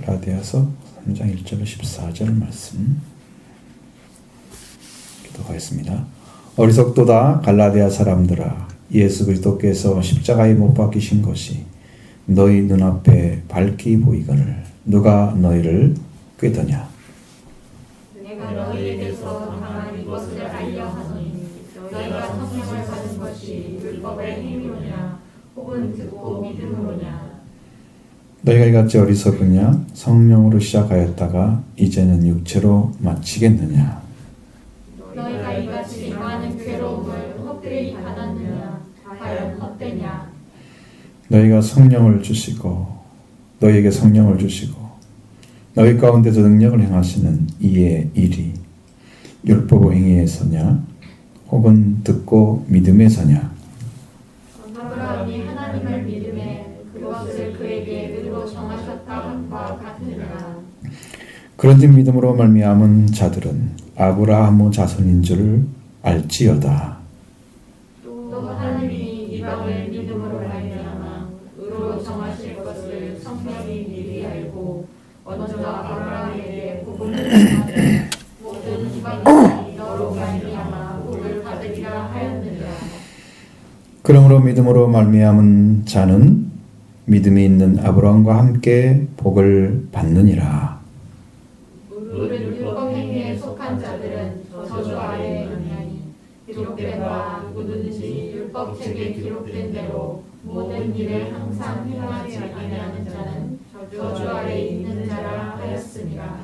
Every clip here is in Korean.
갈라디아서 3장 1절 14절 말씀 기도하겠습니다. 어리석도다 갈라디아 사람들아, 예수 그리스도께서 십자가에 못 박히신 것이 너희 눈앞에 밝히 보이거늘 누가 너희를 꾀더냐. 내가 너희에게서 당한 이것을 알려 하노니 너희가 성령을 받은 것이 율법의 행위로냐 혹은 듣고 믿음으로냐. 너희가 이같이 어리석으냐. 성령으로 시작하였다가 이제는 육체로 마치겠느냐. 너희가 이같이 많은 괴로움을 헛되이 받았느냐. 과연 헛되냐. 너희가 성령을 주시고 너희에게 성령을 주시고 너희 가운데서 능력을 행하시는 이의 일이 율법의 행위에서냐 혹은 듣고 믿음에서냐. 아브라함이 하나님을 믿음에 그것을 그에게 의로 정하셨다함과 같으니라. 그런즉 믿음으로 말미암은 자들은 아브라함의 자손인 줄 알지어다. 또 하나님이 이방을 믿음으로 말미암아 의로 정하실 것을 성령이 미리 알고 먼저 아브라함에게 복음을 전하되 모든 이방인이 너로 말미암아 복을 받으리라 하였느니라. 그러므로 믿음으로 말미암은 자는 믿음이 있는 아브라함과 함께 복을 받느니라. 무릇 율법 행위에 속한 자들은 저주 아래에 있나니 기록된 바 누구든지 율법책에 기록된 대로 모든 일을 항상 행하지 아니하는 자는 저주 아래에 있는 자라 하였습니다.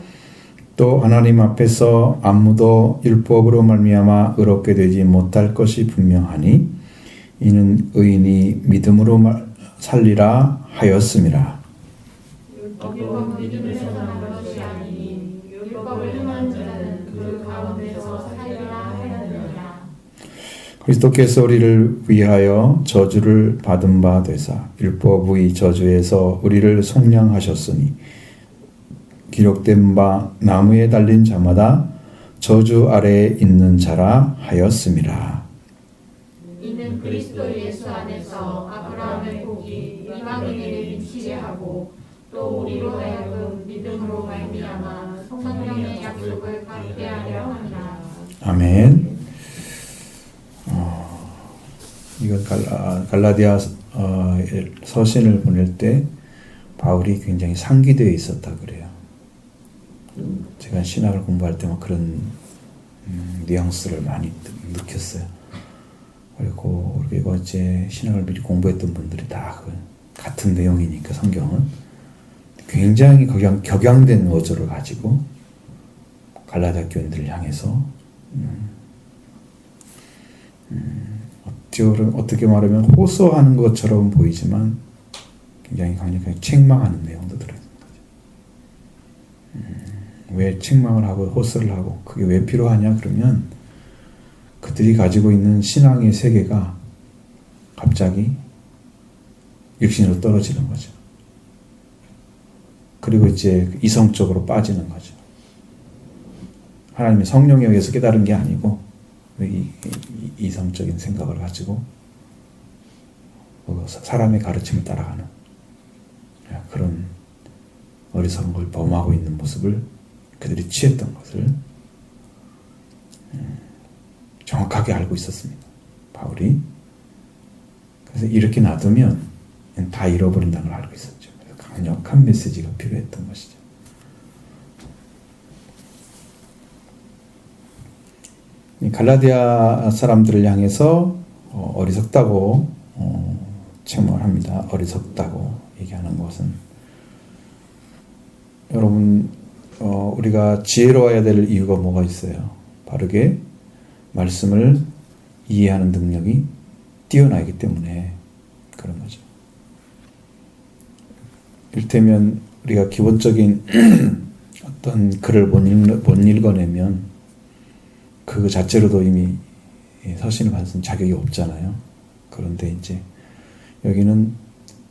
또 하나님 앞에서 아무도 율법으로 말미암아 의롭게 되지 못할 것이 분명하니 이는 의인이 믿음으로 살리라 하였음이라. 율법 믿음에서 난 것이 아니니 율법을 행하는 자는 그 가운데서 살리라 하였느니라. 그리스도께서 우리를 위하여 저주를 받은 바 되사 율법의 저주에서 우리를 속량하셨으니 기록된 바 나무에 달린 자마다 저주 아래에 있는 자라 하였음이라. 이는 그리스도 예수 안에서 아브라함의 복이 이방인에게 미치게 하고 또 우리로 하여금 믿음으로 말미암아 성령의 약속을 받게 하려 함이라. 아멘. 이건 갈라디아 서신을 보낼 때 바울이 굉장히 상기되어 있었다 그래요. 제가 신학을 공부할 때만 그런 뉘앙스를 많이 느꼈어요. 그리고 이제 신학을 미리 공부했던 분들이 다 같은 내용이니까 성경은 굉장히 격양된 어조를 가지고 갈라디아 교인들을 향해서 어떻게 말하면 호소하는 것처럼 보이지만 굉장히 강력하게 책망하는 내용도 들어있는 거죠. 왜 책망을 하고 호소를 하고 그게 왜 필요하냐 그러면 그들이 가지고 있는 신앙의 세계가 갑자기 육신으로 떨어지는 거죠. 그리고 이제 이성적으로 빠지는 거죠. 하나님의 성령에 의해서 깨달은 게 아니고 이성적인 생각을 가지고 사람의 가르침을 따라가는 그런 어리석은 걸 범하고 있는 모습을 그들이 취했던 것을 정확하게 알고 있었습니다. 바울이. 그래서 이렇게 놔두면 다 잃어버린다는 걸 알고 있었죠. 그래서 강력한 메시지가 필요했던 것이죠. 갈라디아 사람들을 향해서 어리석다고 책망을 합니다. 어리석다고 얘기하는 것은 여러분 우리가 지혜로워야 될 이유가 뭐가 있어요? 바르게 말씀을 이해하는 능력이 뛰어나기 때문에 그런 거죠. 이를테면 우리가 기본적인 어떤 글을 못 읽어내면 그 자체로도 이미 서신을 받은 자격이 없잖아요. 그런데 이제 여기는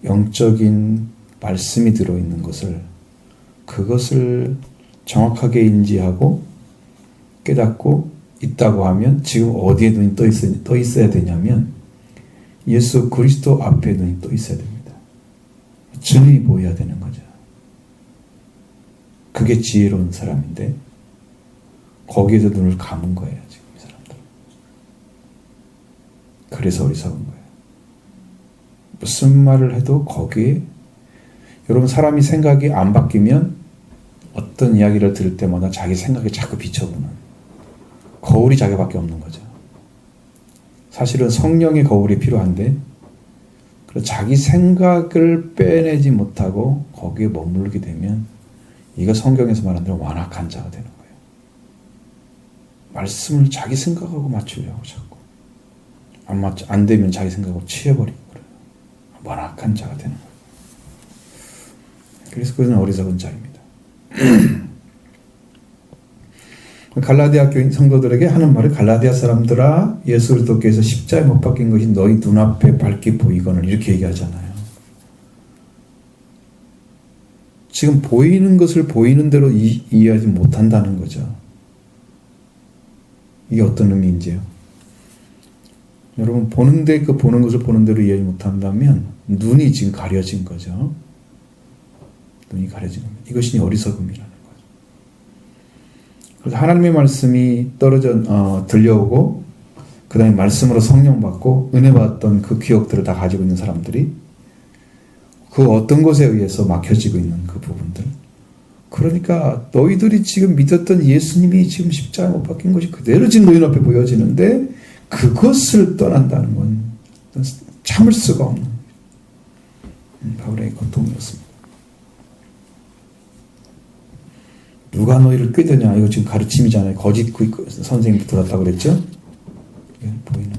영적인 말씀이 들어있는 그것을 정확하게 인지하고 깨닫고 있다고 하면 지금 어디에 눈이 떠 있어야 되냐면 예수 그리스도 앞에 눈이 떠 있어야 됩니다. 증이 보여야 되는 거죠. 그게 지혜로운 사람인데 거기에도 눈을 감은 거예요. 지금 이 사람들. 그래서 어리석은 거예요. 무슨 말을 해도 거기에 여러분 사람이 생각이 안 바뀌면 어떤 이야기를 들을 때마다 자기 생각에 자꾸 비춰보는 거울이 자기밖에 없는 거죠. 사실은 성령의 거울이 필요한데 자기 생각을 빼내지 못하고 거기에 머물게 되면 이거 성경에서 말하는 대로 완악한 자가 되는 거예요. 말씀을 자기 생각하고 맞추려고 자꾸 안 되면 자기 생각으로 취해버리고 그래요. 완악한 자가 되는 거예요. 그래서 그것은 어리석은 자입니다. 갈라디아 교인 성도들에게 하는 말은 갈라디아 사람들아 예수 그리스도께서 십자가에 못 박힌 것이 너희 눈앞에 밝게 보이거늘 이렇게 얘기하잖아요. 지금 보이는 것을 보이는 대로 이해하지 못한다는 거죠. 이게 어떤 의미인지요? 여러분 보는데 그 보는 것을 보는 대로 이해하지 못한다면 눈이 지금 가려진 거죠. 눈이 가려진 겁니다. 이것이 어리석음이라는 거죠. 그래서 하나님의 말씀이 들려오고 그 다음에 말씀으로 성령 받고 은혜 받았던 그 기억들을 다 가지고 있는 사람들이 그 어떤 것에 의해서 막혀지고 있는 그 부분들. 그러니까 너희들이 지금 믿었던 예수님이 지금 십자가에 못 박힌 것이 그대로 지금 너희 앞에 보여지는데 그것을 떠난다는 건 참을 수가 없는 바울의 고통이었습니다. 누가 너희를 꾀드냐? 이거 지금 가르침이잖아요. 거짓 선생님도 들었다고 그랬죠? 이게 보이는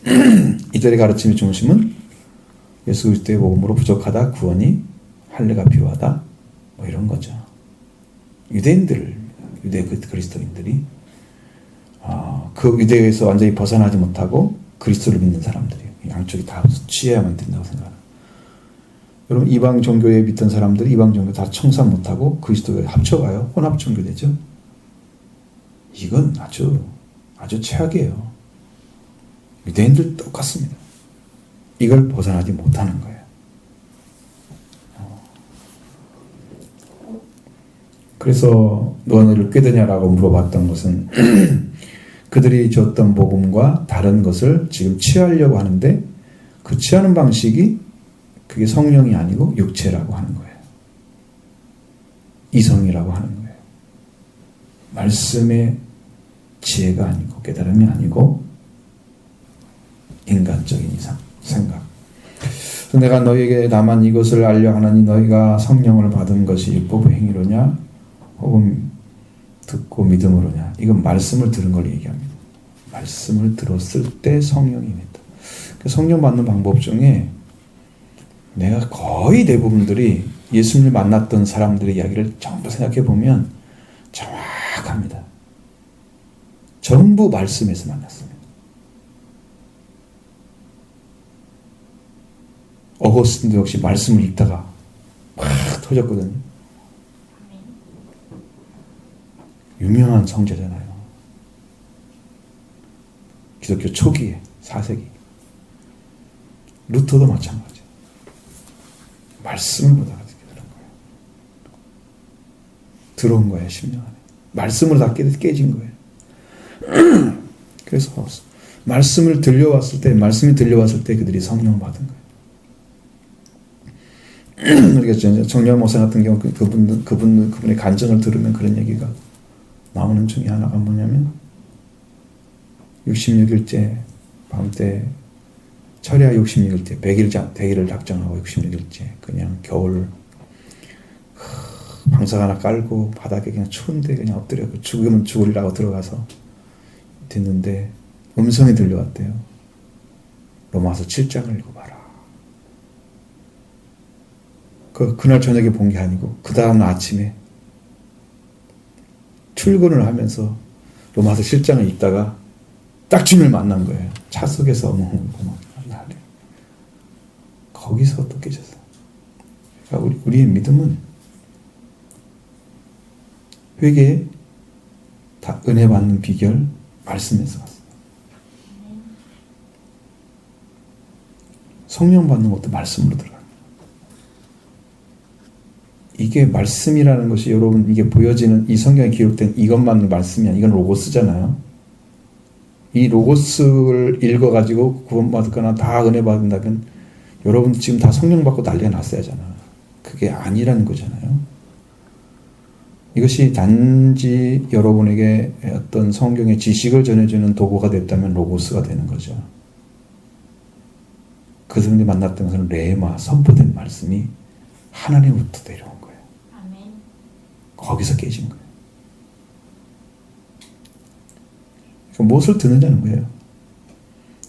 거예요. 이들의 가르침의 중심은 예수 그리스도의 복음으로 부족하다. 구원이 할례가 필요하다. 뭐 이런 거죠. 유대 그리스도인들이 그 유대에서 완전히 벗어나지 못하고 그리스도를 믿는 사람들이 양쪽이 다 취해야만 된다고 생각합니다. 여러분 이방 종교에 믿던 사람들이 이방 종교 다 청산 못하고 그리스도에 합쳐가요. 혼합 종교 되죠. 이건 아주 최악이에요. 유대인들 똑같습니다. 이걸 벗어나지 못하는 거예요. 그래서 너가 너를 꾀드냐라고 물어봤던 것은 그들이 줬던 복음과 다른 것을 지금 취하려고 하는데 그 취하는 방식이 그게 성령이 아니고 육체라고 하는 거예요. 이성이라고 하는 거예요. 말씀의 지혜가 아니고 깨달음이 아니고 인간적인 이상, 생각. 내가 너희에게 다만 이것을 알려 하나니 너희가 성령을 받은 것이 율법의 행위로냐 혹은 듣고 믿음으로냐. 이건 말씀을 들은 걸 얘기합니다. 말씀을 들었을 때 성령이 임했다. 성령 받는 방법 중에 내가 거의 대부분들이 예수님을 만났던 사람들의 이야기를 전부 생각해 보면 정확합니다. 전부 말씀에서 만났습니다. 어거스틴도 역시 말씀을 읽다가 막 터졌거든요. 유명한 성자잖아요. 기독교 초기에 4세기. 루터도 마찬가지. 말씀을 보다가 들어온 거예요. 10년 안에. 말씀으로 다 깨진 거예요. 그래서 말씀이 들려왔을 때 그들이 성령을 받은 거예요. 우리가 정렬 목사 같은 경우 그분의 간증을 들으면 그런 얘기가 나오는 중에 하나가 뭐냐면 66일째 밤때 철야 66일째 100일을 작정하고 66일째 그냥 겨울 방석 하나 깔고 바닥에 그냥 추운데 그냥 엎드려 죽으면 죽으리라고 들어가서 됐는데 음성이 들려왔대요. 로마서 7장을 읽어봐라. 그날 저녁에 본 게 아니고 그 다음 아침에 출근을 하면서 로마서 7장을 읽다가 딱 주님을 만난 거예요. 차 속에서 거기서 또 깨졌어요. 그러니까 우리의 믿음은 회개에 다 은혜 받는 비결 말씀에서 왔어요. 성령 받는 것도 말씀으로 들어갑니다. 이게 말씀이라는 것이 여러분 이게 보여지는 이 성경에 기록된 이것만 말씀이 아니라 이건 로고스잖아요. 이 로고스를 읽어가지고 구원받거나 다 은혜 받는다면 여러분 지금 다 성령 받고 난리가 났어야잖아. 그게 아니라는 거잖아요. 이것이 단지 여러분에게 어떤 성경의 지식을 전해주는 도구가 됐다면 로고스가 되는 거죠. 그 사람들이 만났던 것은 레마, 선포된 말씀이 하나님으로부터 내려온 거예요. 아멘. 거기서 깨진 거예요. 그러니까 무엇을 듣느냐는 거예요.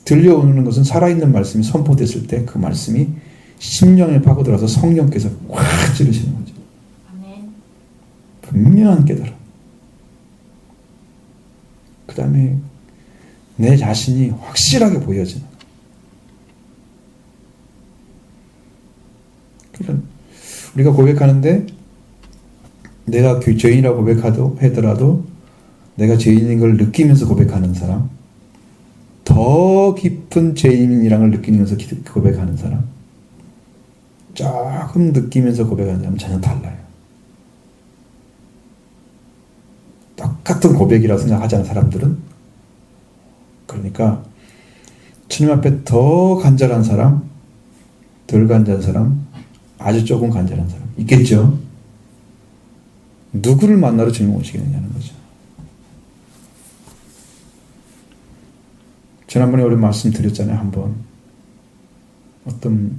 들려오는 것은 살아있는 말씀이 선포됐을 때 그 말씀이 심령에 파고들어서 성령께서 확 찌르시는 거죠. 아멘. 분명한 깨달음. 그 다음에 내 자신이 확실하게 보여지는 거예요. 그러니까 우리가 고백하는데 내가 죄인이라고 고백하더라도 내가 죄인인 걸 느끼면서 고백하는 사람, 더 깊은 죄인이라는 걸 느끼면서 고백하는 사람, 조금 느끼면서 고백하는 사람은 전혀 달라요. 똑같은 고백이라고 생각하지 않은 사람들은, 그러니까 주님 앞에 더 간절한 사람, 덜 간절한 사람, 아주 조금 간절한 사람 있겠죠. 누구를 만나러 주님 오시겠느냐는 거죠. 지난번에 우리 말씀드렸잖아요. 한번 어떤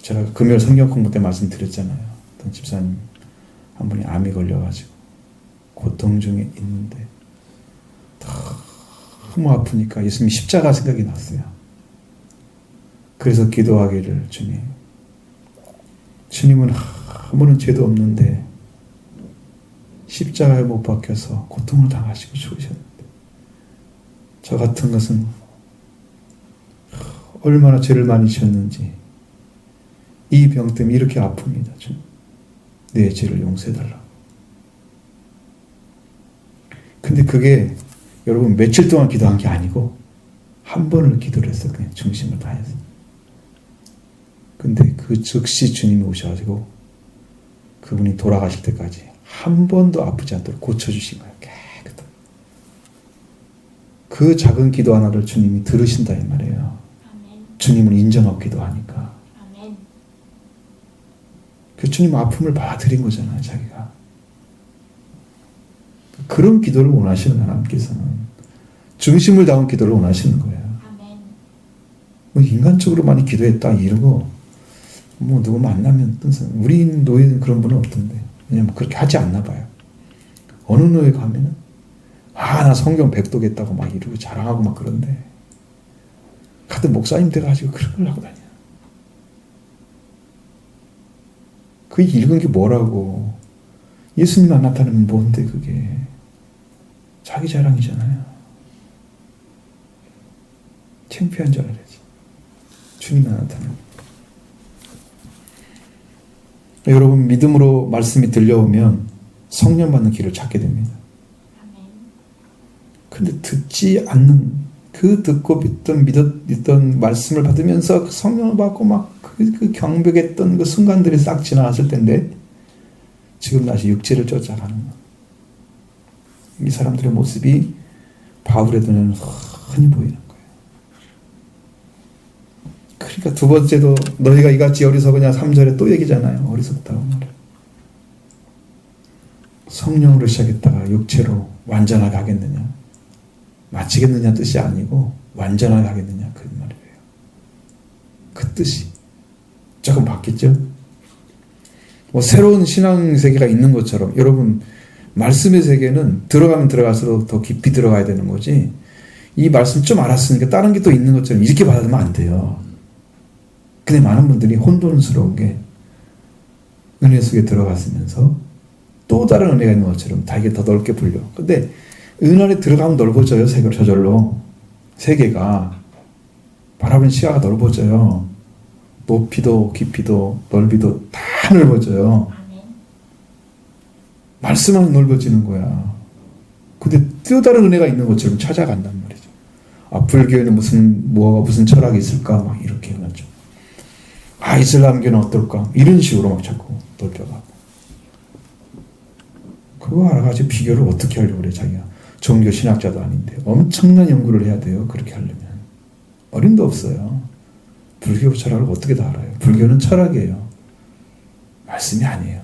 제가 금요일 성경 공부 때 말씀드렸잖아요. 어떤 집사님 한 분이 암이 걸려가지고 고통 중에 있는데 너무 아프니까 예수님 십자가 생각이 났어요. 그래서 기도하기를 주님은 아무런 죄도 없는데 십자가에 못 박혀서 고통을 당하시고 죽으셨는데 저 같은 것은 얼마나 죄를 많이 지었는지 이 병 때문에 이렇게 아픕니다. 주님, 내 죄를 용서해달라고. 근데 그게 여러분 며칠 동안 기도한 게 아니고 한 번을 기도를 했어요. 그냥 중심을 다해서. 근데 그 즉시 주님이 오셔가지고 그분이 돌아가실 때까지 한 번도 아프지 않도록 고쳐주신 거예요. 깨끗하게. 그 작은 기도 하나를 주님이 들으신다 이 말이에요. 아멘. 주님을 인정하고 기도하니까. 아멘. 그 주님 아픔을 받아들인 거잖아요. 자기가. 그런 기도를 원하시는 하나님께서는 중심을 다운 기도를 원하시는 거예요. 아멘. 뭐 인간적으로 많이 기도했다 이러고 뭐 누구 만나면 우리 노예는 그런 분은 없던데. 왜냐면 그렇게 하지 않나 봐요. 어느 노예 가면은 나 성경 백독했다고 막 이러고 자랑하고 막 그런데 하여튼 목사님 돼가지고 그런 걸 하고 다녀. 그 읽은 게 뭐라고. 예수님 안 나타나면 뭔데 그게. 자기 자랑이잖아요. 창피한 줄 알아야지. 주님 안 나타나면. 여러분 믿음으로 말씀이 들려오면 성령 받는 길을 찾게 됩니다. 근데 듣지 않는 그 듣고 믿던 말씀을 받으면서 성령을 받고 막 그 경백했던 그 순간들이 싹 지나갔을 텐데 지금 다시 육체를 쫓아가는 것. 이 사람들의 모습이 바울의 눈에는 흔히 보이는 거예요. 그러니까 두 번째도 너희가 이같이 어리석으냐 3절에 또 얘기잖아요. 어리석다고 말을. 성령으로 시작했다가 육체로 완전하게 하겠느냐. 마치겠느냐 뜻이 아니고 완전하게 하겠느냐 그 말이에요. 그 뜻이 조금 바뀌었죠. 뭐 새로운 신앙 세계가 있는 것처럼 여러분 말씀의 세계는 들어가면 들어갈수록 더 깊이 들어가야 되는 거지. 이 말씀 좀 알았으니까 다른 게 또 있는 것처럼 이렇게 받아들이면 안 돼요. 근데 많은 분들이 혼돈스러운 게 은혜 속에 들어갔으면서 또 다른 은혜가 있는 것처럼 다 이게 더 넓게 불려. 근데 은혜 안에 들어가면 넓어져요. 저절로. 세계가 바라보는 시야가 넓어져요. 높이도 깊이도 넓이도 다 넓어져요. 말씀하면 넓어지는 거야. 근데 또 다른 은혜가 있는 것처럼 찾아간단 말이죠. 불교에는 무슨 철학이 있을까? 막 이렇게 해가지고. 이슬람교는 어떨까? 이런 식으로 막 자꾸 돌려가고. 그거 알아가지고 비교를 어떻게 하려고 그래 자기가. 종교 신학자도 아닌데 엄청난 연구를 해야 돼요. 그렇게 하려면. 어림도 없어요. 불교 철학을 어떻게 다 알아요. 불교는 철학이에요. 말씀이 아니에요.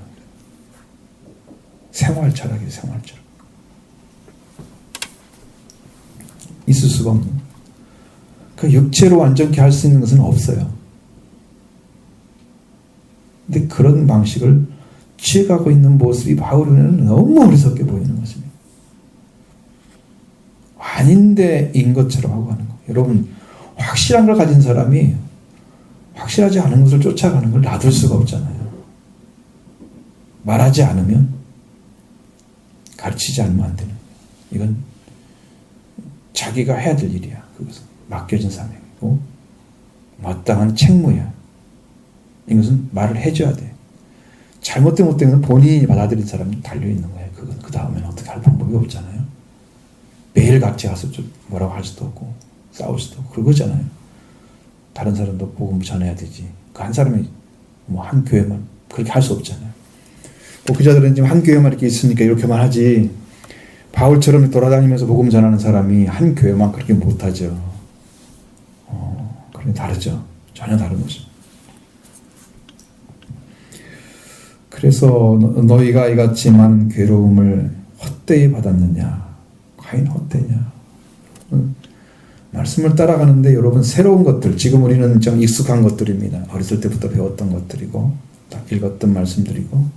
생활 철학이에요. 생활 철학. 있을 수가 없는. 그 육체로 완전히 할 수 있는 것은 없어요. 근데 그런 방식을 취해가고 있는 모습이 바울은 너무 어리석게 보이는 것입니다. 아닌데 인 것처럼 하고 하는 거예요. 여러분, 확실한 걸 가진 사람이 확실하지 않은 것을 쫓아가는 걸 놔둘 수가 없잖아요. 말하지 않으면, 가르치지 않으면 안 되는 거예요. 이건 자기가 해야 될 일이야. 그것은 맡겨진 사명이고 마땅한 책무야. 이것은 말을 해줘야 돼. 잘못된 것 때문에 본인이 받아들인 사람이 달려있는 거예요. 그건 그 다음에는 어떻게 할 방법이 없잖아요. 매일 각지 가서 좀 뭐라고 할 수도 없고 싸울 수도 없고 그거잖아요. 다른 사람도 복음 전해야 되지. 그 한 사람이 뭐 한 교회만 그렇게 할 수 없잖아요. 목회자들은 지금 한 교회만 이렇게 있으니까 이렇게만 하지. 바울처럼 돌아다니면서 복음 전하는 사람이 한 교회만 그렇게 못하죠. 그게 다르죠. 전혀 다른 거죠. 그래서 너희가 이같이 많은 괴로움을 헛되이 받았느냐. 과연 헛되냐. 말씀을 따라가는데 여러분 새로운 것들, 지금 우리는 좀 익숙한 것들입니다. 어렸을 때부터 배웠던 것들이고 읽었던 말씀들이고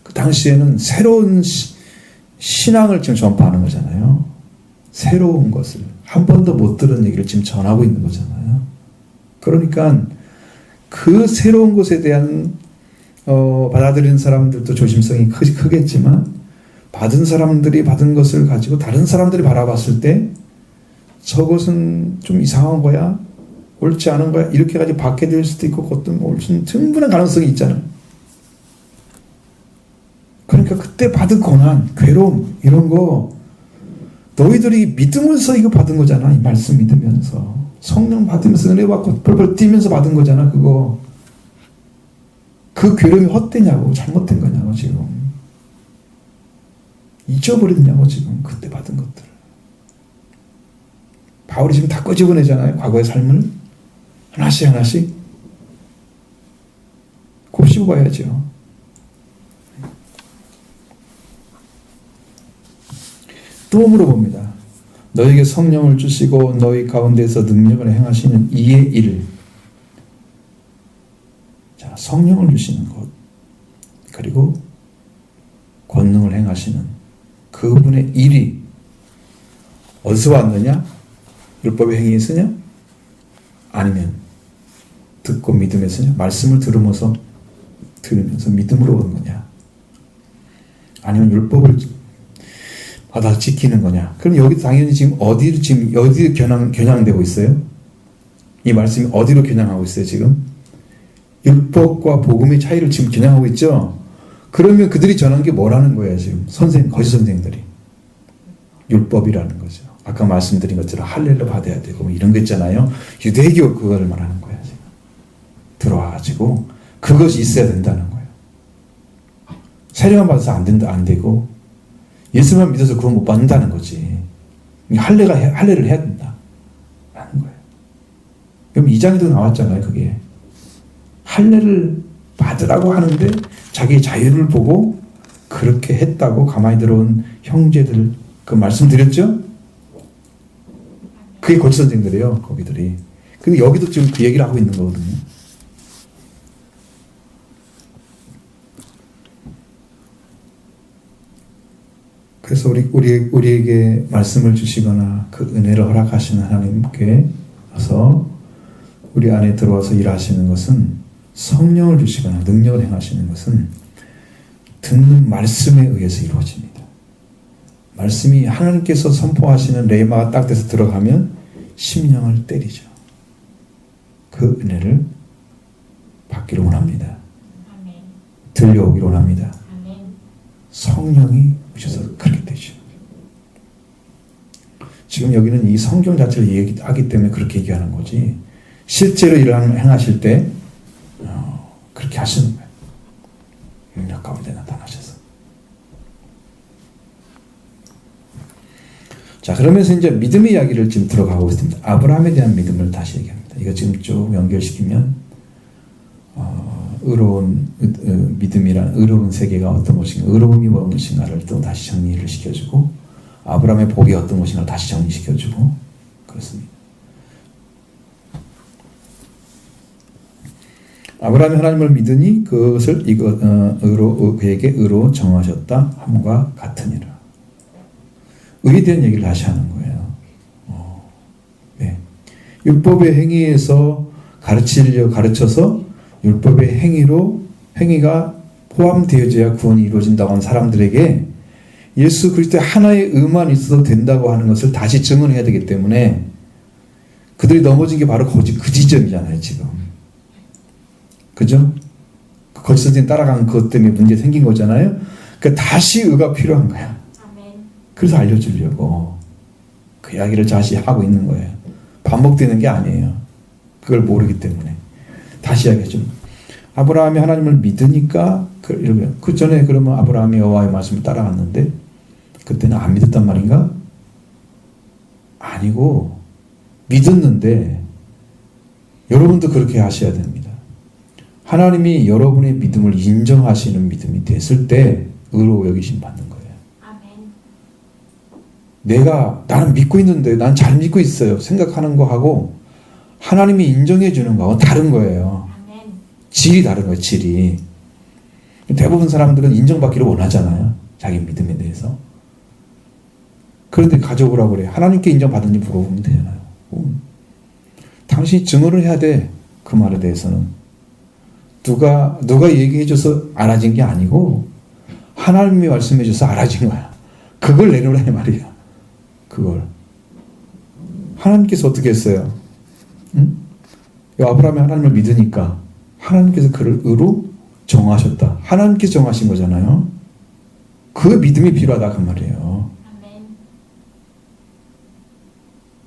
그 당시에는 새로운 신앙을 지금 전파하는 거잖아요. 새로운 것을 한 번도 못 들은 얘기를 지금 전하고 있는 거잖아요. 그러니까 그 새로운 것에 대한 받아들이는 사람들도 조심성이 크겠지만 받은 사람들이 받은 것을 가지고 다른 사람들이 바라봤을 때 저것은 좀 이상한 거야? 옳지 않은 거야? 이렇게 가지고 받게 될 수도 있고 어떤 충분한 가능성이 있잖아요. 그러니까 그때 받은 고난, 괴로움 이런 거 너희들이 믿으면서 이거 받은 거잖아. 이 말씀 믿으면서 성령 받으면서 은혜 받고 펄펄 뛰면서 받은 거잖아. 그거 그 괴로움이 헛되냐고 잘못된 거냐고 지금 잊어버리느냐고 지금 그때 받은 것들을. 바울이 지금 다 꺼집어내잖아요. 과거의 삶을 하나씩 하나씩 곱씹어 봐야죠. 또 물어봅니다. 너에게 성령을 주시고 너희 가운데서 능력을 행하시는 이의 일. 자, 성령을 주시는 것 그리고 권능을 행하시는 그분의 일이 어디서 왔느냐? 율법의 행위에 쓰냐? 아니면 듣고 믿음에 쓰냐? 말씀을 들으면서 믿음으로 온 거냐? 아니면 율법을 받아 지키는 거냐? 그럼 여기 당연히 지금 어디로 겨냥되고 있어요? 이 말씀이 어디로 겨냥하고 있어요, 지금? 율법과 복음의 차이를 지금 겨냥하고 있죠? 그러면 그들이 전한 게 뭐라는 거예요, 지금? 거짓 선생들이. 율법이라는 거죠. 아까 말씀드린 것처럼 할례를 받아야 되고, 뭐 이런 거 있잖아요. 유대교 그거를 말하는 거예요, 지금. 들어와가지고, 그것이 있어야 된다는 거예요. 세례만 받아서 안 되고, 예수만 믿어서 그건 못 받는다는 거지. 할례를 해야 된다. 라는 거예요. 그럼 2장에도 나왔잖아요, 그게. 할례를 받으라고 하는데 자기의 자유를 보고 그렇게 했다고 가만히 들어온 형제들 그 말씀드렸죠? 그게 거짓 선생들이에요, 거기들이. 근데 여기도 지금 그 얘기를 하고 있는 거거든요. 그래서 우리에게 말씀을 주시거나 그 은혜를 허락하시는 하나님께서 우리 안에 들어와서 일하시는 것은 성령을 주시거나 능력을 행하시는 것은 듣는 말씀에 의해서 이루어집니다. 말씀이 하나님께서 선포하시는 레마가 딱 돼서 들어가면 심령을 때리죠. 그 은혜를 받기를 원합니다. 들려오기를 원합니다. 성령이 오셔서 그렇게 되죠. 지금 여기는 이 성경 자체를 얘기하기 때문에 그렇게 얘기하는 거지 실제로 일을 행하실 때 그렇게 하시는 거예요. 능력 가운데 나타나셔서. 자, 그러면서 이제 믿음의 이야기를 지금 들어가고 있습니다. 아브라함에 대한 믿음을 다시 얘기합니다. 이거 지금 쭉 연결시키면 의로운 믿음이란 의로운 세계가 어떤 것인가, 의로움이 무엇인가를 또 다시 정리를 시켜주고, 아브라함의 복이 어떤 것인가를 다시 정리시켜주고 그렇습니다. 아브라함이 하나님을 믿으니 그것을 그에게 의로 정하셨다 함과 같으니라. 의에 대한 얘기를 다시 하는 거예요. 네. 율법의 행위에서 가르쳐서 율법의 행위가 포함되어져야 구원이 이루어진다고 하는 사람들에게 예수 그리스도의 하나의 의만 있어도 된다고 하는 것을 다시 증언해야 되기 때문에 그들이 넘어진 게 바로 그 지점이잖아요, 지금. 그죠? 거짓 선생 따라간 것 때문에 문제 생긴 거잖아요. 그러니까 다시 의가 필요한 거야. 그래서 알려주려고 그 이야기를 다시 하고 있는 거예요. 반복되는 게 아니에요. 그걸 모르기 때문에. 다시 이야기하죠. 아브라함이 하나님을 믿으니까 그 전에 그러면 아브라함이 여호와의 말씀을 따라갔는데 그때는 안 믿었단 말인가? 아니고 믿었는데 여러분도 그렇게 하셔야 됩니다. 하나님이 여러분의 믿음을 인정하시는 믿음이 됐을 때 의로 여기심 받는 거예요. 나는 믿고 있는데 난 잘 믿고 있어요 생각하는 거하고 하나님이 인정해 주는 거하고 다른 거예요. 질이 다른 거예요. 질이. 대부분 사람들은 인정받기를 원하잖아요. 자기 믿음에 대해서. 그런데 가져오라고 그래. 하나님께 인정받은지 물어보면 되잖아요. 당신이 증언을 해야 돼. 그 말에 대해서는. 누가 얘기해 줘서 알아진 게 아니고 하나님이 말씀해 줘서 알아진 거야. 그걸 내놓으라 이 말이야. 그걸. 하나님께서 어떻게 했어요? 응? 아브라함이 하나님을 믿으니까 하나님께서 그를 의로 정하셨다. 하나님께서 정하신 거잖아요. 그 믿음이 필요하다 그 말이에요.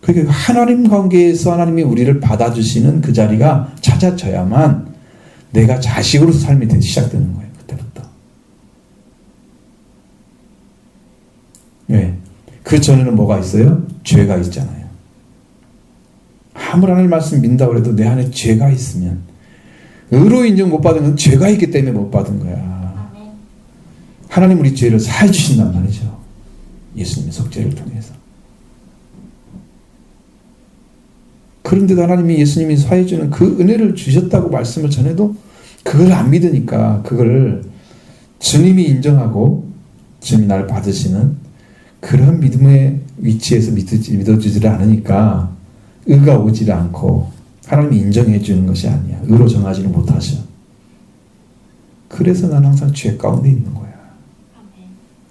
그러니까 하나님 관계에서 하나님이 우리를 받아주시는 그 자리가 찾아져야만 내가 자식으로서 삶이 시작되는 거예요. 그때부터. 네. 그 전에는 뭐가 있어요? 죄가 있잖아요. 아무리 하나님 말씀 믿는다고 해도 내 안에 죄가 있으면 의로 인정 못 받은 건 죄가 있기 때문에 못 받은 거야. 하나님 우리 죄를 사해 주신단 말이죠. 예수님의 속죄를 통해서. 그런데도 하나님이 예수님이 사해 주는 그 은혜를 주셨다고 말씀을 전해도 그걸 안 믿으니까 그걸 주님이 인정하고 주님이 나를 받으시는 그런 믿음의 위치에서 믿어주지를 않으니까 의가 오지를 않고 하나님이 인정해 주는 것이 아니야. 의로 정하지는 못하셔. 그래서 난 항상 죄 가운데 있는 거야.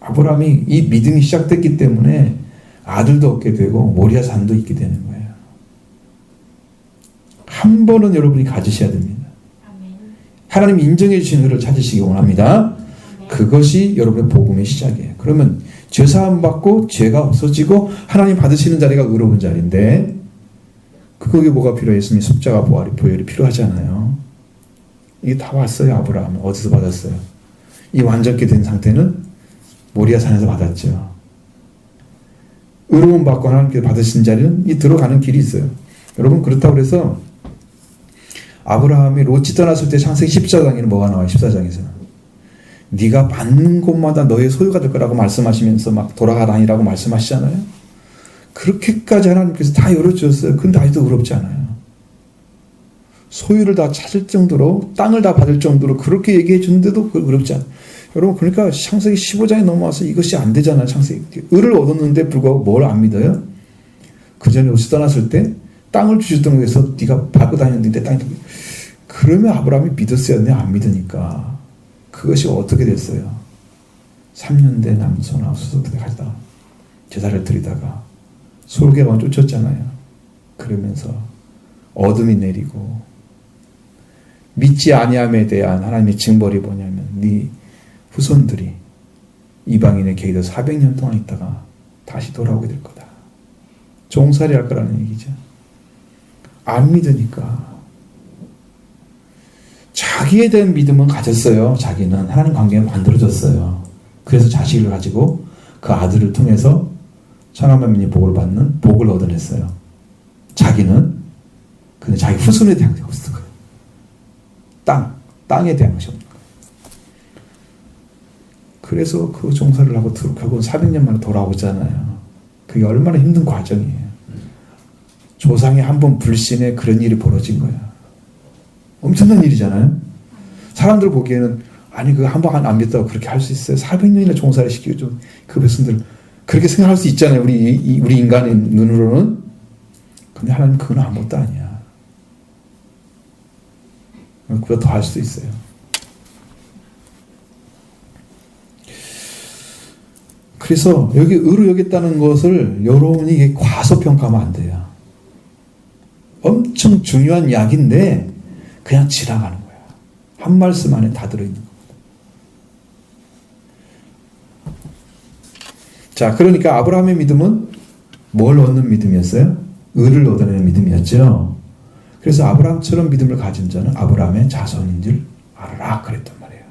아브라함이 이 믿음이 시작됐기 때문에 아들도 얻게 되고 모리아 산도 있게 되는 거예요. 한 번은 여러분이 가지셔야 됩니다. 하나님이 인정해 주신 의를 찾으시기 원합니다. 그것이 여러분의 복음의 시작이에요. 그러면 죄사함 받고 죄가 없어지고 하나님 받으시는 자리가 의로운 자리인데 그거에 뭐가 필요해요? 예수님이 십자가 보혈이 필요하잖아요. 이게 다 왔어요. 아브라함은 어디서 받았어요? 이 완전케 된 상태는 모리아 산에서 받았죠. 의로움 받고 하나님께서 받으신 자리는 이 들어가는 길이 있어요. 여러분 그렇다고 해서 아브라함이 롯이 떠났을 때 창세기 14장에는 뭐가 나와요? 14장에서는 네가 받는 곳마다 너의 소유가 될 거라고 말씀하시면서 막 돌아가라니라고 말씀하시잖아요. 그렇게까지 하나님께서 다 열어주셨어요. 근데 아직도 의롭지 않아요. 소유를 다 찾을 정도로 땅을 다 받을 정도로 그렇게 얘기해 주는데도 의롭지 않아요. 여러분 그러니까 창세기 15장에 넘어와서 이것이 안 되잖아요. 창세기 의를 얻었는데 불구하고 뭘 안 믿어요? 그 전에 롯이 떠났을 때 땅을 주셨던 거에서 네가 밟고 다녔는데 땅이 그러면 아브라함이 믿었어야 돼. 안 믿으니까 그것이 어떻게 됐어요? 3년 된 남소나 수소들에 가져다 제사를 드리다가 솔개만 쫓았잖아요. 그러면서 어둠이 내리고 믿지 아니함에 대한 하나님의 징벌이 뭐냐면 네 후손들이 이방인의 궤에 400년 동안 있다가 다시 돌아오게 될 거다. 종살이 할 거라는 얘기죠. 안 믿으니까 자기에 대한 믿음은 가졌어요. 자기는 하나님 관계가 만들어졌어요. 그래서 자식을 가지고 그 아들을 통해서 천하만민이 복을 받는 복을 얻어냈어요. 자기는 근데 자기 후손에 대한 것이 없었던 거예요. 땅에 대한 것이 없는 거예요. 그래서 그 종사를 하고 결국은 400년 만에 돌아오잖아요. 그게 얼마나 힘든 과정이에요. 조상이 한 번 불신에 그런 일이 벌어진 거야. 엄청난 일이잖아요. 사람들 보기에는 아니 그거 한 번 안 믿다고 그렇게 할 수 있어요. 400년이나 종사를 시키고 좀 그 백성들 그렇게 생각할 수 있잖아요. 우리 인간의 눈으로는. 근데 하나님 그건 아무것도 아니야. 그보다 더 할 수도 있어요. 그래서 여기 의로 여겼다는 것을 여러분이 과소평가하면 안 돼요. 엄청 중요한 약인데 그냥 지나가는 거야. 한 말씀 안에 다 들어있는 거야. 자, 그러니까 아브라함의 믿음은 뭘 얻는 믿음이었어요? 의를 얻어내는 믿음이었죠. 그래서 아브라함처럼 믿음을 가진 자는 아브라함의 자손인 줄 알아라 그랬단 말이에요.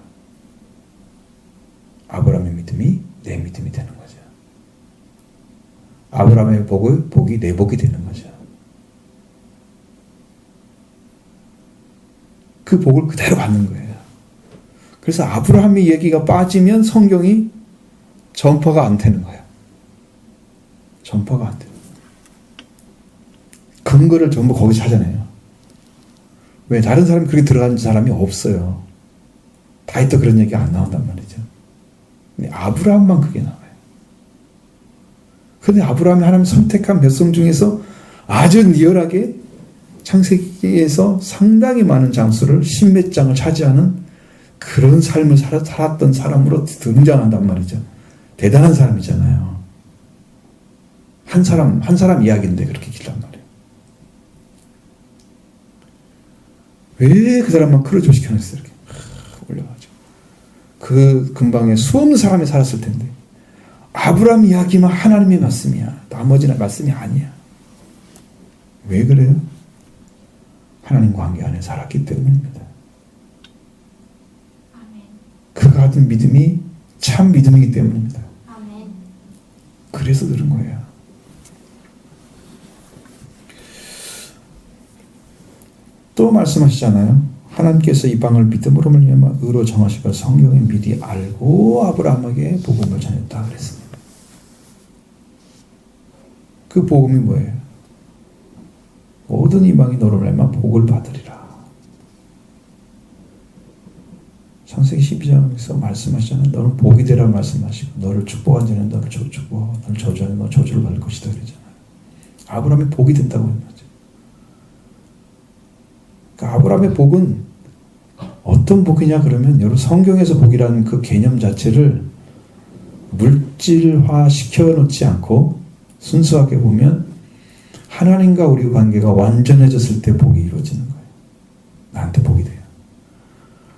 아브라함의 믿음이 내 믿음이 되는 거죠. 아브라함의 복이 내 복이 되는 거죠. 그 복을 그대로 받는 거예요. 그래서 아브라함의 얘기가 빠지면 성경이 전파가 안 되는 거예요. 전파가 안 돼요. 근거를 전부 거기 찾아내요. 왜? 다른 사람이 그렇게 들어간 사람이 없어요. 다윗도 그런 얘기가 안 나온단 말이죠. 근데 아브라함만 그게 나와요. 근데 아브라함이 하나님 선택한 백성 중에서 아주 리얼하게 창세기에서 상당히 많은 장수를 십몇 장을 차지하는 그런 삶을 살았던 사람으로 등장한단 말이죠. 대단한 사람이잖아요. 한 사람 이야기인데 그렇게 길단 말이에요. 왜 그 사람만 크루즈 시켜놨어요? 이렇게 올려가지고 그 근방에 수없는 사람이 살았을 텐데 아브라함 이야기만 하나님의 말씀이야. 나머지는 말씀이 아니야. 왜 그래요? 하나님 관계 안에 살았기 때문입니다. 그가 가진 믿음이 참 믿음이기 때문입니다. 그래서 그런 거예요. 또 말씀하시잖아요. 하나님께서 이방을 믿음으로 말미암아 의로 정하시고 성경에 미리 알고 아브라함에게 복음을 전했다 그랬습니다. 그 복음이 뭐예요? 모든 이방이 너로 말미암아 복을 받으리라. 창세기 12장에서 말씀하시잖아요. 너는 복이 되라 말씀하시고 너를 축복한 자는 너를 축복하고 너를 저주하는 너 저주를 받을 것이다 그러잖아요. 아브라함이 복이 된다고 했는 거죠. 그러니까 아브라함의 복은 어떤 복이냐 그러면 여러분 성경에서 복이라는 그 개념 자체를 물질화 시켜놓지 않고 순수하게 보면 하나님과 우리 관계가 완전해졌을 때 복이 이루어지는 거예요. 나한테 복이 돼요.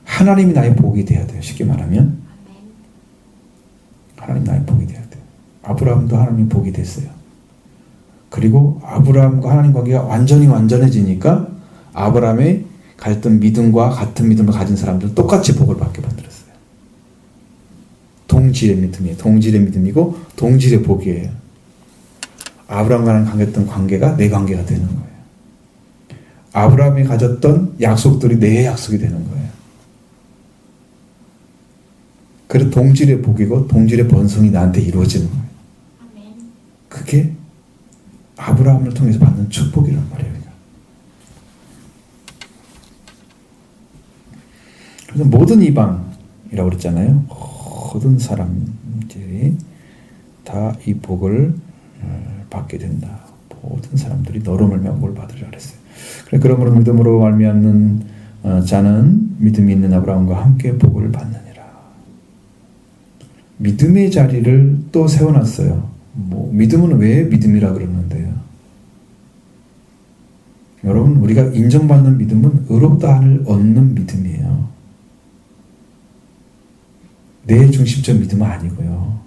하나님이 나의 복이 돼야 돼요. 쉽게 말하면 하나님 나의 복이 돼야 돼요. 아브라함도 하나님 복이 됐어요. 그리고 아브라함과 하나님 관계가 완전해지니까 아브라함의 가졌던 믿음과 같은 믿음을 가진 사람들은 똑같이 복을 받게 만들었어요. 동질의 믿음이에요. 동질의 믿음이고 동질의 복이에요. 아브라함과 가졌던 관계가 내 관계가 되는 거예요. 아브라함이 가졌던 약속들이 내 약속이 되는 거예요. 그래서 동질의 복이고 동질의 번성이 나한테 이루어지는 거예요. 그게 아브라함을 통해서 받는 축복이란 말이에요. 그래서 모든 이방이라고 그랬잖아요. 모든 사람들이 다 이 복을 받게 된다. 모든 사람들이 너로 말미암아 복을 받으리라 그랬어요. 그러므로 믿음으로 말미암는 자는 믿음이 있는 아브라함과 함께 복을 받느니라. 믿음의 자리를 또 세워놨어요. 믿음은 왜 믿음이라 그러는데요? 여러분 우리가 인정받는 믿음은 의롭다함을 얻는 믿음이에요. 내 중심적 믿음은 아니고요.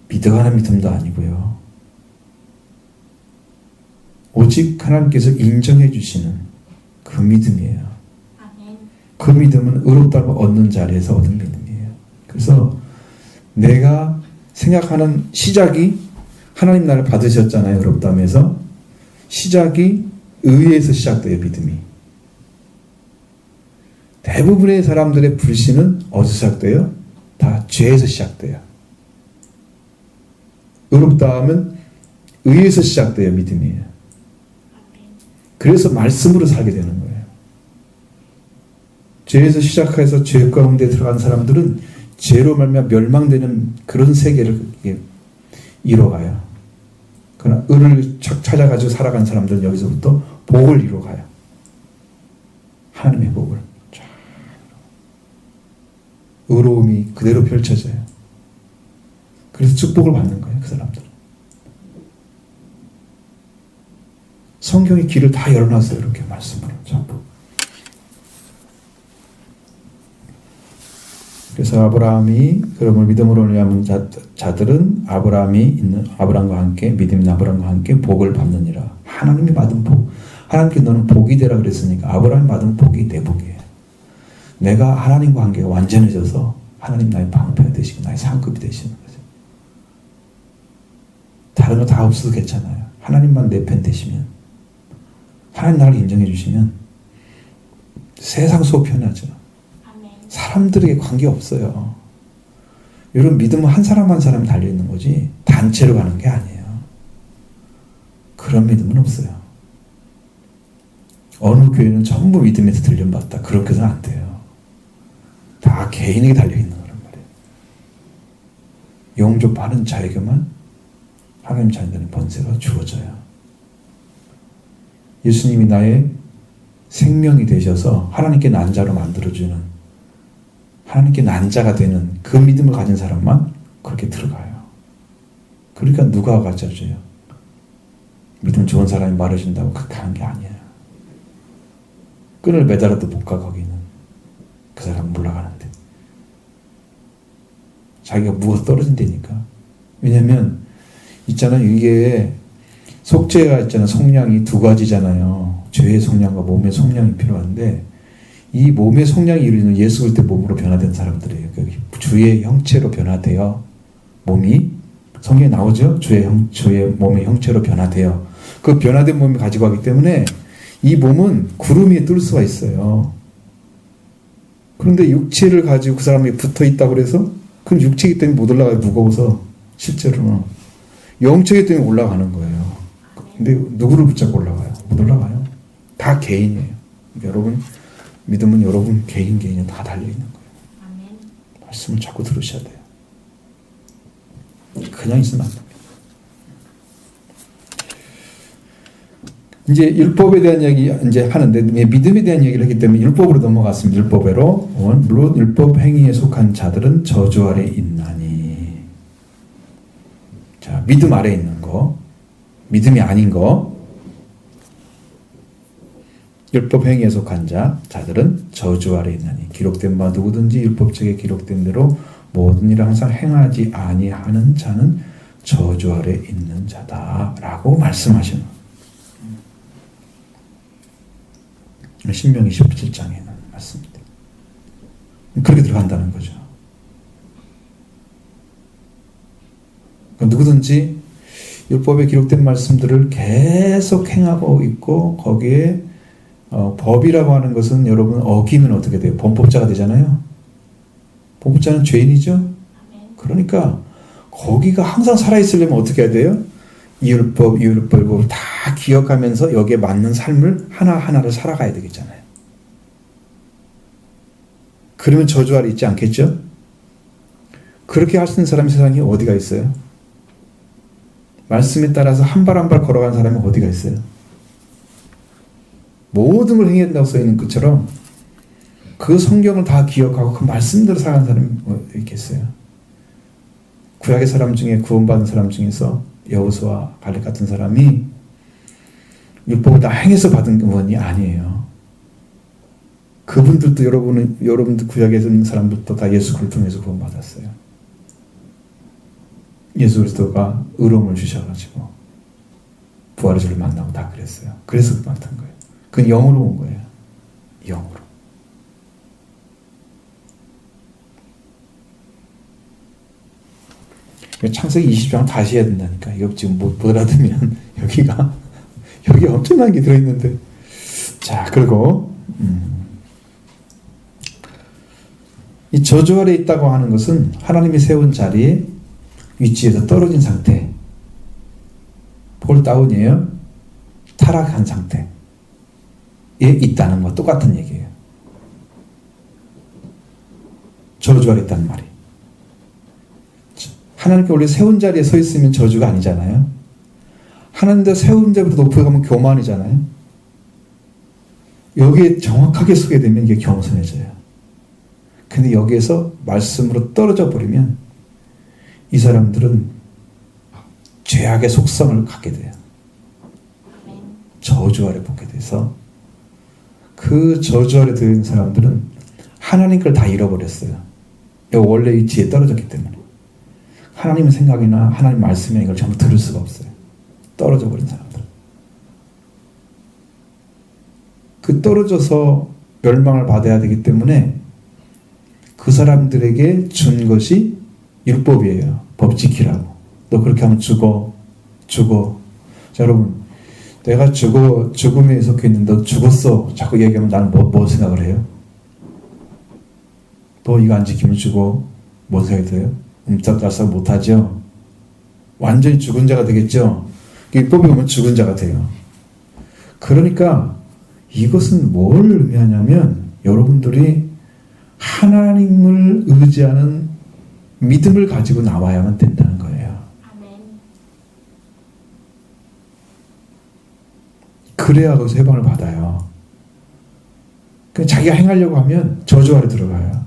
믿어가는 믿음도 아니고요. 오직 하나님께서 인정해 주시는 그 믿음이에요. 그 믿음은 의롭다고 얻는 자리에서 얻은 믿음이에요. 그래서 내가 생각하는 시작이 하나님 나를 받으셨잖아요. 의롭다면서 시작이 의에서 시작돼요. 믿음이. 대부분의 사람들의 불신은 어디서 시작돼요? 다 죄에서 시작돼요. 의롭다 하면 의에서 시작돼요. 믿음이에요. 그래서 말씀으로 살게 되는 거예요. 죄에서 시작해서 죄 가운데 들어간 사람들은 죄로 말미암아 멸망되는 그런 세계를 이뤄가요. 그러나 의를 찾아가지고 살아간 사람들은 여기서부터 복을 이뤄가요. 하나님의 복을. 의로움이 그대로 펼쳐져요. 그래서 축복을 받는 거예요. 그 사람들은. 성경의 길을 다 열어놨어요. 이렇게 말씀으로 전부. 그래서 아브라함이 그러므로 믿음으로 말미암은 자들은 아브라함과 함께 믿음 있는 아브라함과 함께 복을 받느니라. 하나님이 받은 복. 하나님께 너는 복이 되라 그랬으니까 아브라함이 받은 복이 내 복이에요. 내가 하나님과 관계가 완전해져서 하나님 나의 방패가 되시고 나의 상급이 되시는 거죠. 다른 거 다 없어도 괜찮아요. 하나님만 내 편 되시면, 하나님 나를 인정해 주시면 세상 속 편하죠. 사람들에게 관계 없어요. 여러분 믿음은 한 사람 한 사람 달려있는 거지 단체로 가는 게 아니에요. 그런 믿음은 없어요. 어느 교회는 전부 믿음에서 들려받다. 그렇게는 안 돼요. 다 개인에게 달려있는 거란 말이에요. 영접하는 자에게만 하나님 자녀들의 번세가 주어져요. 예수님이 나의 생명이 되셔서 하나님께 난자로 만들어주는, 하나님께 난자가 되는 그 믿음을 가진 사람만 그렇게 들어가요. 그러니까 누가 가르쳐줘요? 믿음 좋은 사람이 말해준다고 그렇게 하는 게 아니에요. 끈을 매달아도 못 가. 거기는 그 사람은 올라가는데 자기가 무엇 떨어진다니까. 왜냐면 있잖아요. 이게 속죄가 있잖아요. 속량이 두 가지잖아요. 죄의 속량과 몸의 속량이 필요한데 이 몸의 속량이 이루어지는 예수 그리스도의 몸으로 변화된 사람들이에요. 주의 형체로 변화되어 몸이 성경에 나오죠. 주의 몸의 형체로 변화되어 그 변화된 몸이 가지고 가기 때문에 이 몸은 구름 위에 뜰 수가 있어요. 그런데 육체를 가지고 그 사람이 붙어 있다고 그래서 그럼 육체이기 때문에 못 올라가요. 무거워서 실제로는 영체이기 때문에 올라가는 거예요. 근데 누구를 붙잡고 올라가요? 못 올라가요. 다 개인이에요. 여러분 믿음은 여러분 개인이 다 달려있는 거예요. 아멘. 말씀을 자꾸 들으셔야 돼요. 그냥 있으면 안 됩니다. 이제 율법에 대한 얘기 이제 하는데 믿음에 대한 얘기를 했기 때문에 율법으로 넘어갔습니다. 율법으로. 물론 율법 행위에 속한 자들은 저주 아래 있나니. 자, 믿음 아래 있는 거, 믿음이 아닌 거, 율법 행위에 속한 자들은 저주 아래 있나니. 기록된 바 누구든지 율법책에 기록된 대로 모든 일을 항상 행하지 아니하는 자는 저주 아래 있는 자다라고 말씀하시는 거예요. 신명기 17장에는 맞습니다. 그렇게 들어간다는 거죠. 그러니까 누구든지 율법에 기록된 말씀들을 계속 행하고 있고 거기에 법이라고 하는 것은 여러분 어기면 어떻게 돼요? 범법자가 되잖아요. 범법자는 죄인이죠. 그러니까 거기가 항상 살아있으려면 어떻게 해야 돼요? 이 율법을 다 기억하면서 여기에 맞는 삶을 하나하나를 살아가야 되겠잖아요. 그러면 저주 아래 있지 않겠죠? 그렇게 할 수 있는 사람이 세상에 어디가 있어요? 말씀에 따라서 한 발 한 발 걸어가는 사람이 어디가 있어요? 모든 걸 행해야 된다고 써있는 것처럼 그 성경을 다 기억하고 그 말씀대로 살아가는 사람이 있겠어요? 구약의 사람 중에 구원받은 사람 중에서 여호수아 갈렙 같은 사람이 율법을 다 행해서 받은 구원이 아니에요. 그분들도 여러분들 구약에 있는 사람들도 다 예수 그리스도를 통해서 구원받았어요. 예수 그리스도가 의로움을 주셔가지고 부활의 주를 만나고 다 그랬어요. 그래서 맡은 거예요. 그건 영으로 온 거예요. 영으로. 창세기 20장 다시 해야 된다니까. 이거 지금 못 알아들으면 여기 엄청난 게 들어있는데. 자, 그리고 이 저주 아래 있다고 하는 것은 하나님이 세운 자리에 위치에서 떨어진 상태. 폴 다운이에요. 타락한 상태에 있다는 거 똑같은 얘기예요. 저주 아래 있다는 말이. 하나님께 원래 세운 자리에 서 있으면 저주가 아니잖아요. 하나님도 세운 자리보다 높이 가면 교만이잖아요. 여기에 정확하게 서게 되면 이게 겸손해져요. 근데 여기에서 말씀으로 떨어져 버리면 이 사람들은 죄악의 속성을 갖게 돼요. 저주 아래 보게 돼서 그 저주 아래 들은 사람들은 하나님 걸 다 잃어버렸어요. 원래 위치에 떨어졌기 때문에. 하나님 생각이나 하나님 말씀이나 이걸 전부 들을 수가 없어요. 떨어져 버린 사람들. 그 떨어져서 멸망을 받아야 되기 때문에 그 사람들에게 준 것이 율법이에요. 법 지키라고. 너 그렇게 하면 죽어. 자, 여러분, 내가 죽음에 속해 있는데 너 죽었어. 자꾸 얘기하면 나는 뭐 생각을 해요? 너 이거 안 지키면 죽어. 뭔 생각이 들어요? 옴짝달싹 못하죠? 완전히 죽은 자가 되겠죠? 율법에 보면 죽은 자가 돼요. 그러니까 이것은 뭘 의미하냐면 여러분들이 하나님을 의지하는 믿음을 가지고 나와야만 된다는 거예요. 그래야 거기서 해방을 받아요. 그냥 자기가 행하려고 하면 저주 아래 들어가요.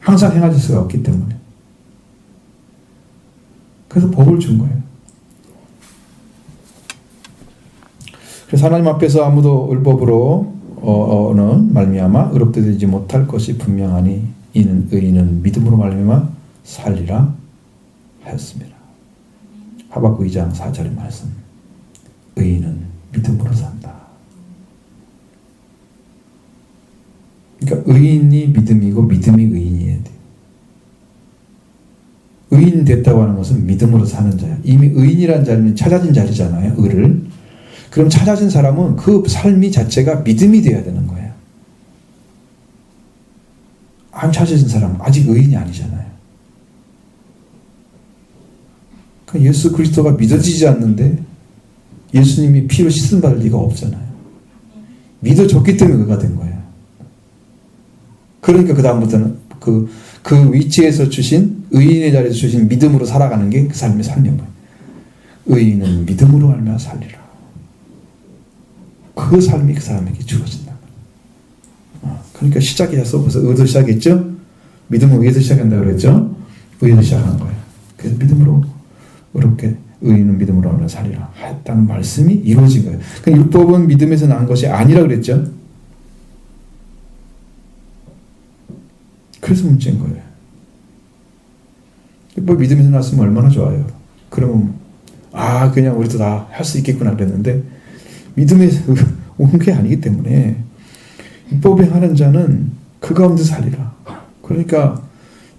항상 행하실 수가 없기 때문에. 그래서 법을 준 거예요. 그래서 하나님 앞에서 아무도 율법으로는 말미암아 의롭게 되지 못할 것이 분명하니 이는 의인은 믿음으로 말미암아 살리라 하였습니다. 하박국 2장 4절의 말씀. 의인은 믿음으로 산다. 그러니까 의인이 믿음이고 믿음이 의인이어야 돼. 의인 됐다고 하는 것은 믿음으로 사는 자야. 이미 의인이라는 자리는 찾아진 자리잖아요. 의를. 그럼 찾아진 사람은 그 삶이 자체가 믿음이 되어야 되는 거예요. 안 찾아진 사람은 아직 의인이 아니잖아요. 그러니까 예수 그리스도가 믿어지지 않는데 예수님이 피로 씻음 받을 리가 없잖아요. 믿어졌기 때문에 의가 된 거예요. 그러니까 그 다음부터는 그 위치에서 주신 의인의 자리에서 주신 믿음으로 살아가는 게 그 삶의 삶인 거예요. 의인은 믿음으로 말미암아 살리라. 그 삶이 그 사람에게 주어진다. 그러니까 시작이었어. 벌써 의도 시작했죠? 믿음은 의에서 시작한다고 그랬죠? 의에서 시작하는 거예요. 그래서 믿음으로 어렵게 의인은 믿음으로 말미암아 살리라 했다는 말씀이 이루어진 거예요. 그러니까 율법은 믿음에서 난 것이 아니라 그랬죠? 그래서 문제인 거예요. 율법 믿음에서 났으면 얼마나 좋아요. 그러면 그냥 우리도 다 할 수 있겠구나 그랬는데 믿음에서 온 게 아니기 때문에 율법에 하는 자는 그 가운데 살리라. 그러니까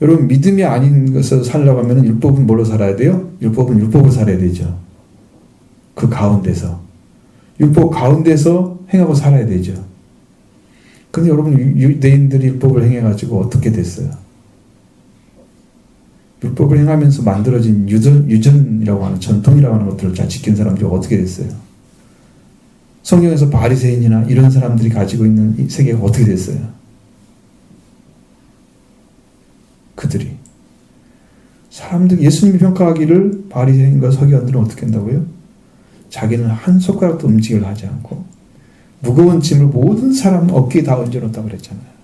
여러분 믿음이 아닌 것을 살려고 하면 율법은 뭘로 살아야 돼요? 율법은 율법으로 살아야 되죠. 그 가운데서. 율법 가운데서 행하고 살아야 되죠. 근데 여러분 유대인들이 율법을 행해가지고 어떻게 됐어요? 율법을 행하면서 만들어진 유전이라고 하는 전통이라고 하는 것들을 잘 지킨 사람들이 어떻게 됐어요? 성경에서 바리새인이나 이런 사람들이 가지고 있는 이 세계가 어떻게 됐어요? 그들이 사람들 예수님이 평가하기를 바리새인과 서기관들은 어떻게 한다고요? 자기는 한 손가락도 움직임을 하지 않고 무거운 짐을 모든 사람 어깨에 다 얹어놓았다고 그랬잖아요.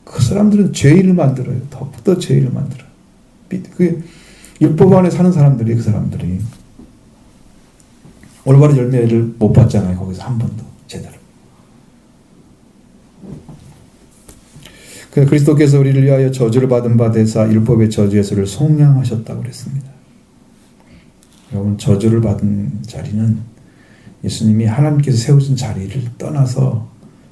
그 사람들은 죄인을 만들어요. 더욱더 죄인을 만들어요. 그 율법 안에 사는 사람들이 그 사람들이 올바른 열매를 못 봤잖아요. 거기서 한 번도 제대로. 그리스도께서 우리를 위하여 저주를 받은 바 되사 율법의 저주에서를 속량하셨다고 그랬습니다. 여러분 저주를 받은 자리는 예수님이 하나님께서 세우신 자리를 떠나서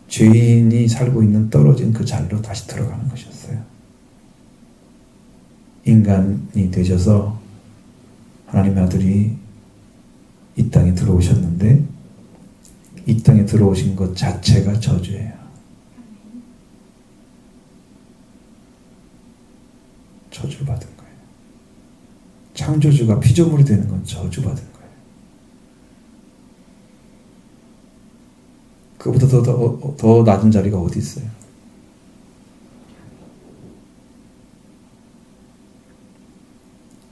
죄인이 살고 있는 떨어진 그 자리로 다시 들어가는 것이었어요. 인간이 되셔서 하나님의 아들이 이 땅에 들어오셨는데 이 땅에 들어오신 것 자체가 저주예요. 저주를 받은 거예요. 창조주가 피조물이 되는 건 저주받은 거예요. 그보다 더 낮은 자리가 어디 있어요?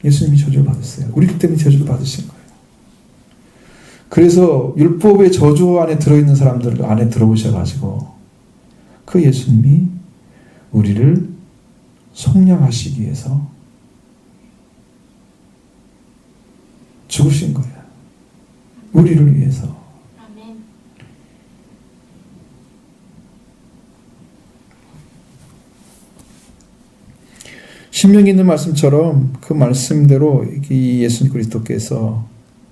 예수님이 저주를 받았어요. 우리 때문에 저주를 받으신 거예요. 그래서 율법의 저주 안에 들어있는 사람들 안에 들어오셔가지고 그 예수님이 우리를 속량하시기 위해서 죽으신 거예요. 우리를 위해서. 아멘. 신명기 있는 말씀처럼 그 말씀대로 이 예수 그리스도께서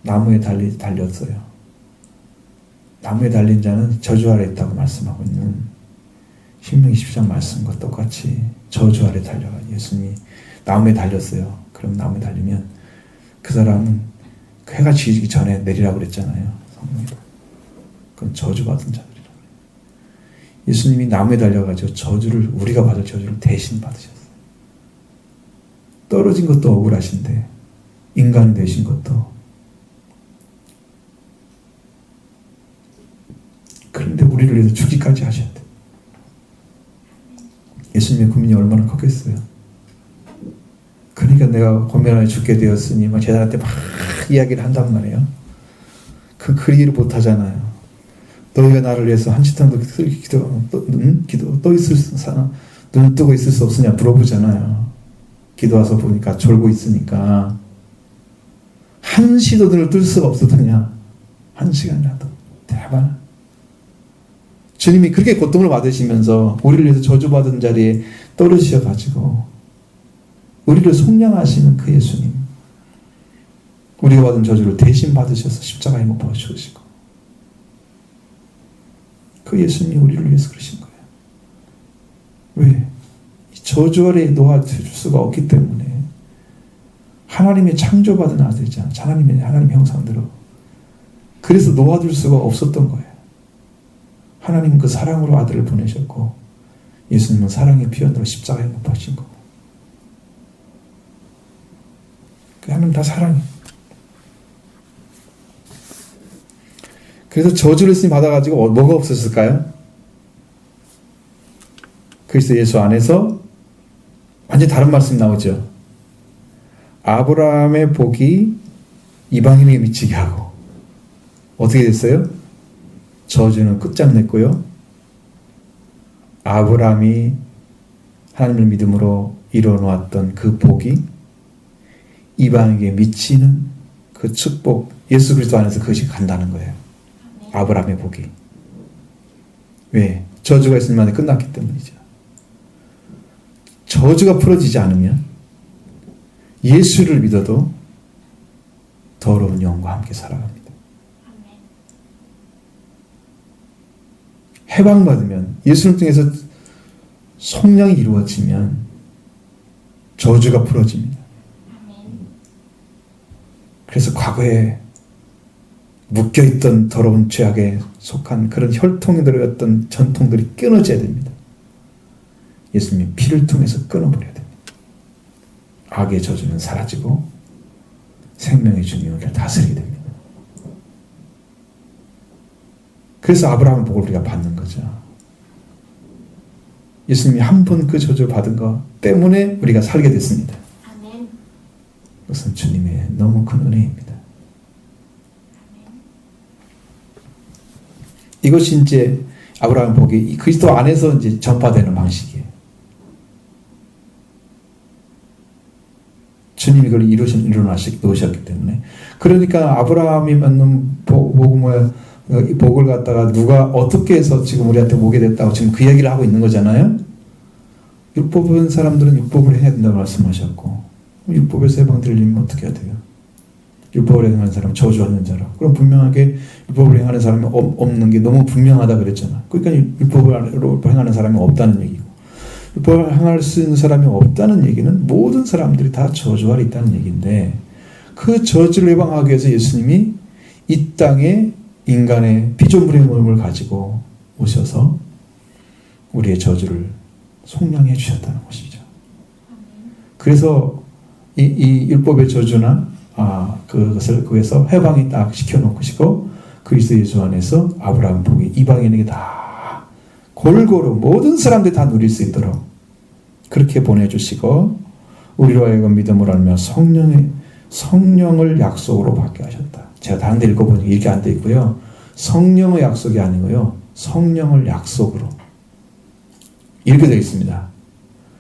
나무에 달렸어요. 나무에 달린 자는 저주 아래 있다고 말씀하고 있는 신명기 10장 말씀과 똑같이 저주 아래 달려가 예수님이 나무에 달렸어요. 그럼 나무에 달리면 그 사람은 해가 지기 전에 내리라고 그랬잖아요. 성경에도. 그건 저주받은 자들이라고. 예수님이 나무에 달려가지고 저주를 우리가 받을 저주를 대신 받으셨어요. 떨어진 것도 억울하신데 인간이 되신 것도 그런데 우리를 위해서 죽기까지 하셨대. 예수님의 고민이 얼마나 컸겠어요. 그러니까 내가 고면하에 죽게 되었으니 막 제자한테 막 이야기를 한단 말이에요. 그 얘기를 못 하잖아요. 너희가 나를 위해서 한시탕도 떠 있을 사나 눈 뜨고 있을 수 없으냐 물어보잖아요. 기도 와서 보니까 졸고 있으니까 한시도 눈을 뜰 수가 없었더냐. 한 시간이라도. 대박. 주님이 그렇게 고통을 받으시면서 우리를 위해서 저주받은 자리에 떨어지셔가지고 우리를 속량하시는 그 예수님, 우리가 받은 저주를 대신 받으셔서 십자가에 못 박아 죽으시고 그 예수님이 우리를 위해서 그러신 거예요. 왜? 저주 아래에 놓아줄 수가 없기 때문에 하나님의 창조받은 아들이잖아. 하나님 형상대로. 그래서 놓아둘 수가 없었던 거예요. 하나님은 그 사랑으로 아들을 보내셨고 예수님은 사랑의 피언으로 십자가에 못 박힌 거고. 하나님 다 사랑해. 그래서 저주를 쓰니 받아가지고 뭐가 없었을까요? 그리스도 예수 안에서 완전히 다른 말씀이 나오죠. 아브라함의 복이 이방인에게 미치게 하고 어떻게 됐어요? 저주는 끝장냈고요. 아브라함이 하나님을 믿음으로 이뤄놓았던 그 복이 이방인에게 미치는 그 축복, 예수 그리스도 안에서 그것이 간다는 거예요. 아브라함의 복이. 왜? 저주가 있을 만에 끝났기 때문이죠. 저주가 풀어지지 않으면 예수를 믿어도 더러운 영과 함께 살아갑니다. 해방받으면 예수를 통해서 속량이 이루어지면 저주가 풀어집니다. 그래서 과거에 묶여있던 더러운 죄악에 속한 그런 혈통에 들어갔던 전통들이 끊어져야 됩니다. 예수님이 피를 통해서 끊어버려야 됩니다. 악의 저주는 사라지고 생명의 주님이 우리를 다스리게 됩니다. 그래서 아브라함의 복을 우리가 받는 거죠. 예수님이 한 번 그 저주를 받은 것 때문에 우리가 살게 됐습니다. 아멘. 그것은 주님의 너무 큰 은혜입니다. 이것이 이제 아브라함의 복이 그리스도 안에서 이제 전파되는 방식이에요. 주님이 그걸 이루셨기 때문에. 그러니까 아브라함이 받는 복을 갖다가 누가 어떻게 해서 지금 우리한테 오게 됐다고 지금 그 얘기를 하고 있는 거잖아요. 율법은 사람들은 율법을 해야 된다고 말씀하셨고 율법에서 해방되려면 어떻게 해야 돼요? 율법을 행하는 사람은 저주하는 자라. 그럼 분명하게 율법을 행하는 사람이 없는 게 너무 분명하다 그랬잖아. 그러니까 율법을 행하는 사람이 없다는 얘기고 율법을 행할 수 있는 사람이 없다는 얘기는 모든 사람들이 다 저주 아래 있다는 얘기인데, 그 저주를 예방하기 위해서 예수님이 이 땅에 인간의 피조물의 몸을 가지고 오셔서 우리의 저주를 속량해 주셨다는 것이죠. 그래서 이 율법의 저주나 그것을 거기서 해방이 딱 시켜놓으시고 그리스도 예수 안에서 아브라함 복이 이방인에게 다 골고루 모든 사람들이 다 누릴 수 있도록 그렇게 보내주시고 우리로 하여금 믿음으로 하며 성령을 약속으로 받게 하셨다. 제가 다른 데 읽어보니까 이렇게 안 돼 있고요. 성령의 약속이 아니고요. 성령을 약속으로 이렇게 되어 있습니다.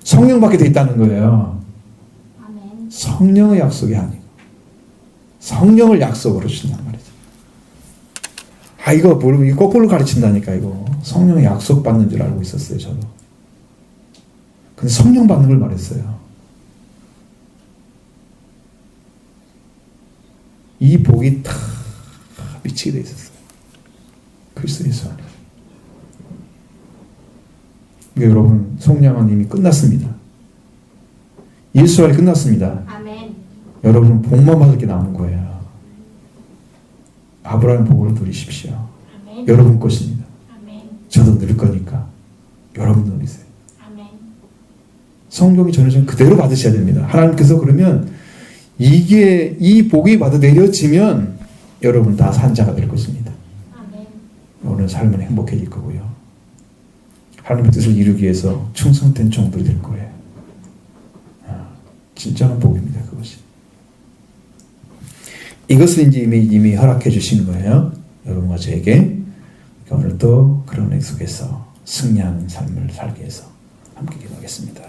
성령 받게 되어 있다는 거예요. 아멘. 성령의 약속이 아니고 성령을 약속으로 주신단 말이죠. 이거 모르고 이거 거꾸로 가르친다니까. 이거 성령의 약속 받는 줄 알고 있었어요, 저도. 근데 성령 받는 걸 말했어요. 이 복이 다 미치게 돼 있었어요. 그리스도 예수 안에. 그러니까 여러분, 속량은 이미 끝났습니다. 예수 안에 끝났습니다. 아멘. 여러분은 복만 받을 게 남은 거예요. 아브라함 복을 누리십시오. 아멘. 여러분 것입니다. 아멘. 저도 누릴 거니까 여러분 누리세요. 아멘. 성경이 전해준 그대로 받으셔야 됩니다. 하나님께서 그러면 이 복이 받아 내려지면 여러분 다 산자가 될 것입니다. 아멘. 오늘 삶은 행복해질 거고요. 하나님의 뜻을 이루기 위해서 충성된 종들이 될 거예요. 진정한 복입니다. 그것이. 이것을 이제 이미 허락해 주시는 거예요. 여러분과 저에게. 오늘도 그런 애 속에서 승리하는 삶을 살기 위해서 함께 기도하겠습니다.